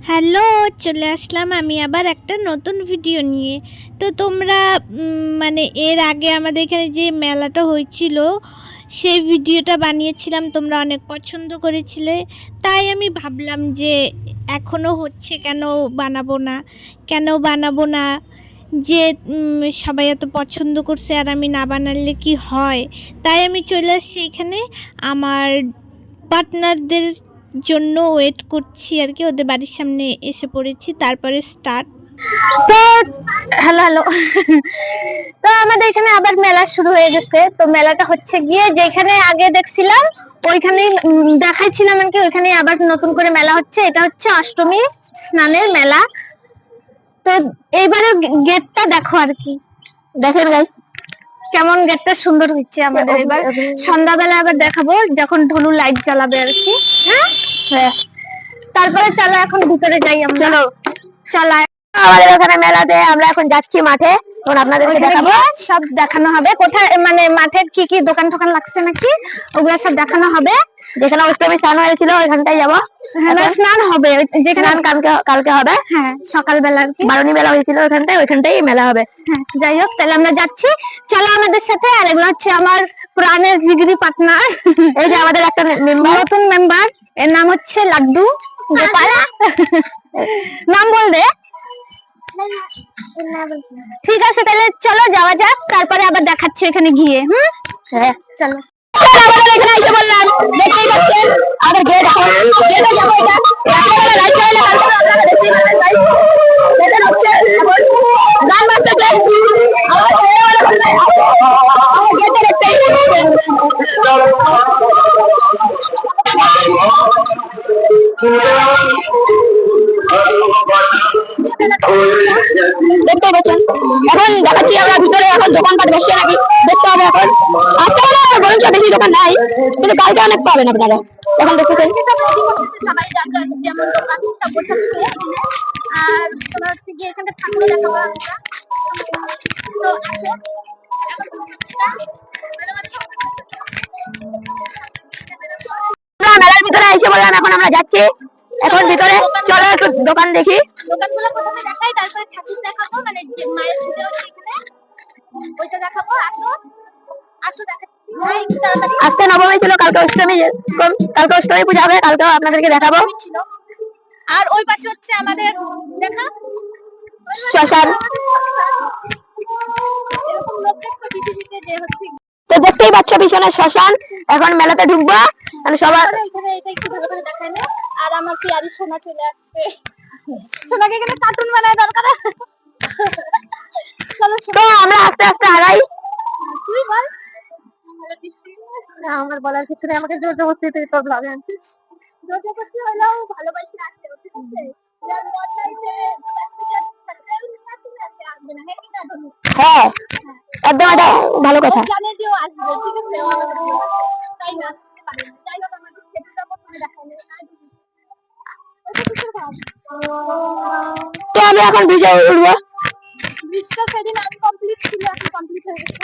Hello, চলে আসলাম আমি আবার একটা নতুন ভিডিও নিয়ে। তো তোমরা মানে এর আগে আমাদের এখানে যে মেলাটা হয়েছিল সেই ভিডিওটা বানিয়েছিলাম, তোমরা অনেক পছন্দ করেছিলে। তাই আমি ভাবলাম যে এখনও হচ্ছে, কেন বানাবো না, যে সবাই এত পছন্দ করছে আর আমি না বানালে কি হয়। তাই আমি চলে আসছি এখানে আমার পার্টনারদের জন্য ওয়েট করছি আর কি, ওদের বাড়ির সামনে এসে পড়েছি, তারপরে স্টার্ট। তো হ্যালো হ্যালো তো আমাদের এখানে আবার মেলা শুরু হয়ে গেছে। তো মেলাটা হচ্ছে গিয়ে যেখানে আগে দেখছিলাম ওইখানেই দেখাইছিলাম আর কি, ওইখানে আবার নতুন করে মেলা হচ্ছে। এটা হচ্ছে অষ্টমী স্নানের মেলা। তো এইবারে গেটটা দেখো আর কি, দেখেন গাইস কেমন গেটটা সুন্দর হচ্ছে আমাদের। এবার সন্ধ্যাবেলা আবার দেখাবো যখন ঢোলু লাইট জ্বালাবে আর কি। হ্যাঁ হ্যাঁ, তারপরে চলো এখন ভিতরে যাই আমরা। চলো চলো, আমাদের ওখানে মেলাতে আমরা এখন যাচ্ছি মাঠে, এখন আপনাদেরকে দেখাবো, সব দেখানো হবে কোথায়, মানে মাঠে কি কি দোকান টোকান লাগছে নাকি ওগুলা সব দেখানো হবে। যেখানে অষ্টমী স্নান হয়েছিল ওইখানটাই যাবো। হ্যাঁ, যেখানে কালকে হবে। হ্যাঁ, সকালবেলা আর কি বারণী মেলা হয়েছিল ওইখানটাই মেলা হবে। হ্যাঁ, যাই হোক তাহলে আমরা যাচ্ছি, চলো আমাদের সাথে। আর এগুলো হচ্ছে আমার প্রাণের জিগরি পার্টনার, এই যে আমাদের একটা নতুন মেম্বার, এর নাম হচ্ছে লাড্ডু গোপাল। নাম বল দে। ঠিক আছে তাহলে চলো যাওয়া যাক, তারপরে আবার দেখাচ্ছি এখানে গিয়ে। হ্যাঁ চলো। আমাদের এখানে এসে বললাম, দেখতেই পাচ্ছেন আমাদের গেট, এখন গেটে যাবো। এটা লাইট জ্বালালে কালকে আপনারা দেখতেই পাচ্ছেন গাইস, গেটে হচ্ছে এখন গান বাজতেছে। আমাদের গেটে দেখতেই দেখতে পাচ্ছেন। এখন দেখাচ্ছি আমরা ভিতরে, এখন দোকানপাট বসছে নাকি দেখতে হবে। এখন আজকে বরঞ্চ বেশি দোকান নাই, কিন্তু কালকে অনেক পাবেন আপনারা। এখন দেখতেছেন সবাই যেমন দোকান সব বসাচ্ছে। আর তোমরা হচ্ছে গিয়ে এখানে ঠাকুর দেখাবো আমরা। তো আসো মেলার ভিতরে এসে বললাম, এখন আমরা যাচ্ছি এখন ভিতরে। চলো একটু দোকান দেখি, দোকানগুলো প্রথমে দেখাই, তারপরে ঠাকুর দেখাবো, মানে যে মায়ের পুজো হচ্ছে এখানে ওইটা দেখাবো। আসো আসো দেখাচ্ছি। আজকে নবমী ছিল, কালকে অষ্টমী পূজা হবে, কালকেও আপনাদেরকে দেখাবো। আর ওই পাশে হচ্ছে আমাদের দেখা শ্মশান। তো দেখতেই পাচ্ছ পিছনে শ্মশান। এখন মেলাতে ঢুকবো, মানে সবার এখানে এটা একটু ভালো করে দেখায় না। আর আমার পিয়ারি সোনা চলে আসছে, সোনাকে এখানে কার্টুন বানায় দরকার। চলো তো আমরা আস্তে আস্তে আগাই। তুই বল। আমার বলার কিছু নেই, আমাকে জোর জবরদস্তি তুই তোর ব্লগে আনছিস। জোর জবরদস্তি হলেও ভালোবাসি আসছে, ঠিক আছে? হ্যাঁ একদম, এটা ভালো কথা। জানে যে ও আসবে, ঠিক আছে, ও আমাকে তাই না যাই হোক আমাদের সেটা প্রথমে দেখানো। তো আমি এখন ব্রিজে উঠবো। ব্রিজটা সেদিন আনকমপ্লিট ছিল, এখন কমপ্লিট হয়ে গেছে।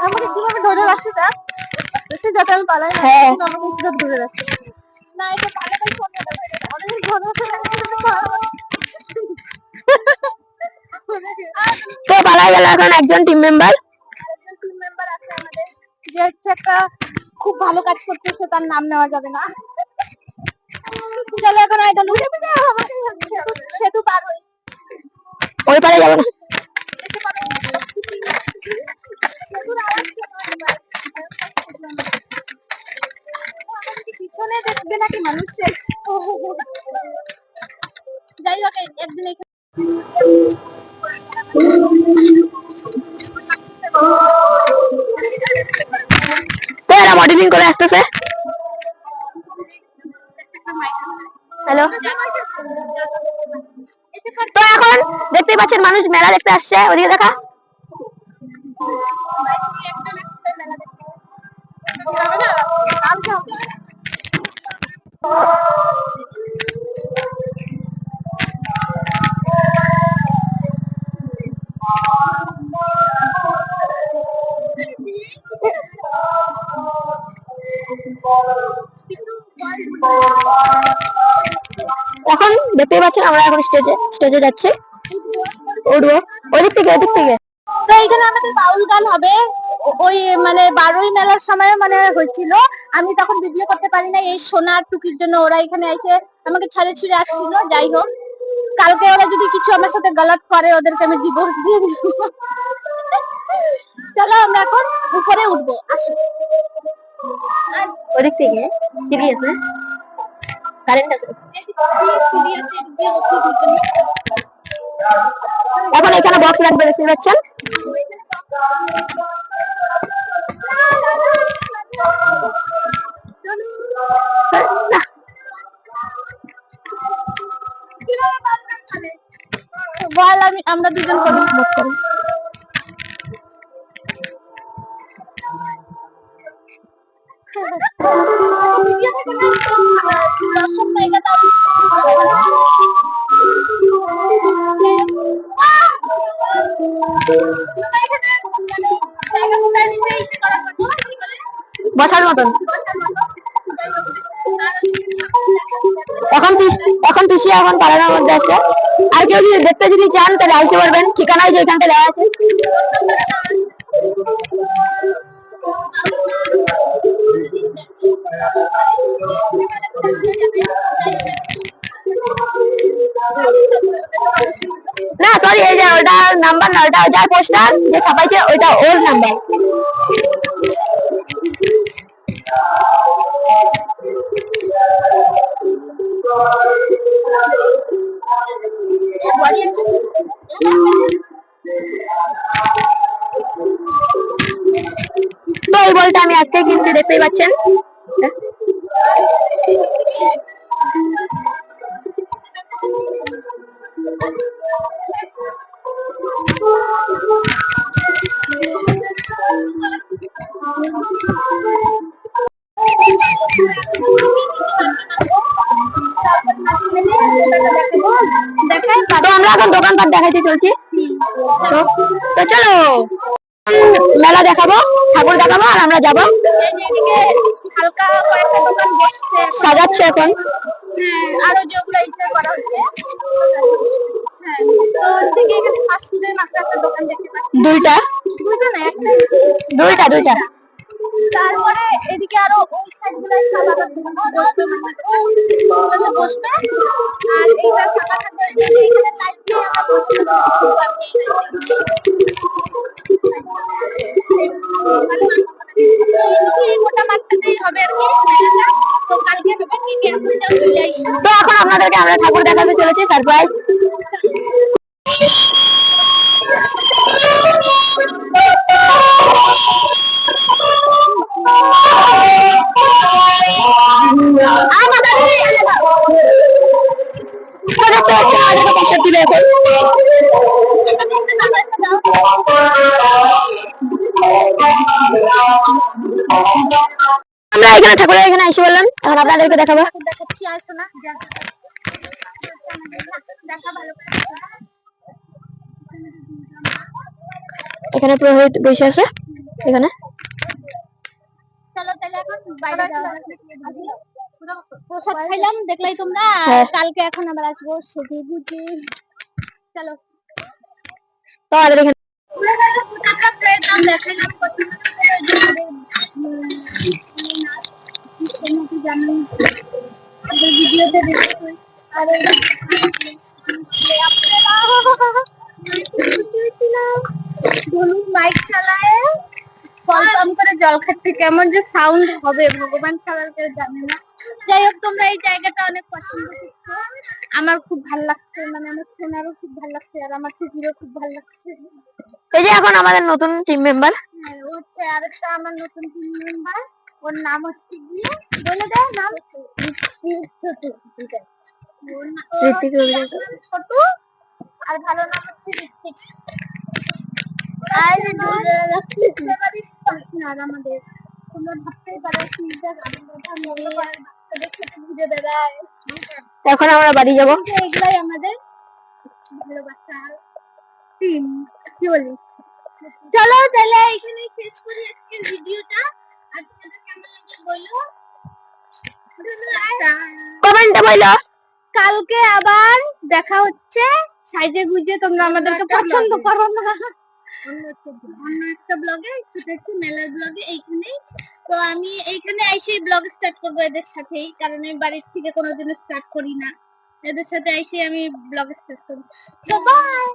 আমাকে কিভাবে ধরে রাখছে দেখ, এসে যাতে আমি পালাই না, আমাকে কিভাবে ধরে রাখছে। না এটা পালাটাই ফোনে অনেক ধরে তো পালাই গেল। এখন একজন টিম মেম্বার আছে আমাদের, যে হচ্ছে একটা খুব ভালো কাজ করতেছে, তার নাম নেওয়া যাবে না। চলো এখন আইডল সেতু পার হই, ওই পারে যাবো না। পিছনে দেখবে নাকি মানুষের, যাই হোক একদিন মডেলিং করে আসতেছে। হ্যালো, তো এখন দেখতেই পাচ্ছেন মানুষ মেলা দেখতে আসছে, ওদিকে দেখা। এখন দেখতেই পাচ্ছেন আমরা এখন স্টেজে যাচ্ছি। উঠবো ওদিক থেকে তো এইখানে আমাদের বাউল গান হবে। ওই মানে 12ই মেলার সময় মানে হয়েছিল, আমি তখন ভিডিও করতে পারি না এই সোনার টুকির জন্য। ওরা এখানে এসে আমাকে ছাড়ে ছুড়ে আসছিল। যাই হোক, কালকে ওরা যদি কিছু আমার সাথে গলত করে ওদেরকে আমি ডিভোর্স দিয়ে দিব। চলো আমরা এখন উপরে উঠবো, আসো। ওদিক থেকে সিঁড়ি আছে, কারেন্ট আছে। এখন এখানে বক্স লাগবে, দেখতে পাচ্ছেন। বল আমরা দুজন করি। বসার মতন। এখন পিসি এখন পালানোর মধ্যে আছে। আর কেউ যদি দেখতে যদি চান তাহলে আসতে পারবেন, ঠিকানায় যে এখানটা দেওয়া আছে। না সরি, এই যে ওটা নাম্বার না, ওটা যার পোস্টার যে ছাপাইছে ওইটা ওর নাম্বার। তো এই বলটা আমি আজকে কিনছি, দেখতেই পাচ্ছেন। তো আমরা এখন দোকানপাট দেখাইতে চলছি। তো চলো মেলা দেখাবো, ঠাকুর দেখাবো, আর আমরা যাবো। হালকা কয়েকটা দোকান বসছে, সাজাচ্ছে এখন। আরো যেগুলো ইচ্ছা করা হচ্ছে। হ্যাঁ, তো হচ্ছে কি এখানে ফাস্ট ফুডের মাত্র একটা দোকান দেখতে পাচ্ছি। দুইটা না একটা, দুইটা। তারপরে এদিকে আরো ওই সাইড গুলো সব আবার বসবে, মানে বসবে। আর এইটা ফাঁকা থাকবে, এখানে লাইট দিয়ে এই মোটা মাত্রাতেই হবে আর কি মেলাটা। তো কালকে হবে কি এখন চলে আইসো। তো এখন আপনাদেরকে আমরা ঠাকুর দেখাতে চলেছি, সারপ্রাইজ। আমরা এখানে ঠাকুরের এখানে এসে বললাম, এখন আপনাদেরকে দেখাবো। দেখাচ্ছি, আসো না দেখা ভালো করে। এখানে পুরোহিত বসে আছে এখানে। চলো তাহলে এখন বাইরে যাওয়া যাক। প্রসাদ খাইলাম, দেখলাই তোমরা। কালকে এখন আবার আসবো সেজে গুজে। চলো তো আমাদের এখানে ভিডিওতে মাইক চালায় কলপাম করে জল খাচ্ছে, কেমন যে সাউন্ড হবে ভগবান ছাড়া কেউ জানে না। যাই হোক, তোমরা এই জায়গাটা অনেক পছন্দ করছো, আমার খুব ভালো লাগছে, মানে আমার সোনারও খুব ভালো লাগছে, আর আমার টুকিরও খুব ভালো লাগছে। এই যে এখন আমাদের নতুন টিম মেম্বার, ও হচ্ছে আরেকটা আমার নতুন টিম মেম্বার। ওর নাম হচ্ছে গিয়ে বলে দেয় নাম, ছোটু। ছোটু, আর ভালো নাম হচ্ছে ঋত্বিক। আর আমাদের তোমরা ভাবতেই পারো ঘুরে বেড়ায়। এখন আমরা বাড়ি যাবো। এগুলাই আমাদের ভালোবাসার টিম, কি বলি। চলো তাহলে এখানে শেষ করি আজকের ভিডিওটা। আর তোমাদের কেমন লাগলো বলো, কমেন্টে বলো। কালকে আবার দেখা হচ্ছে। সাইজে গুজে তোমরা আমাদেরকে পছন্দ করো না, অন্য একটা ব্লগে, সেটা হচ্ছে মেলার ব্লগে। এইখানেই তো আমি এইখানে এসেই ব্লগ স্টার্ট করবো এদের সাথেই, কারণ আমি বাড়ির থেকে কোনোদিনও স্টার্ট করি না। এদের সাথে এসে আমি ব্লগ স্টার্ট করবো। তো বাই।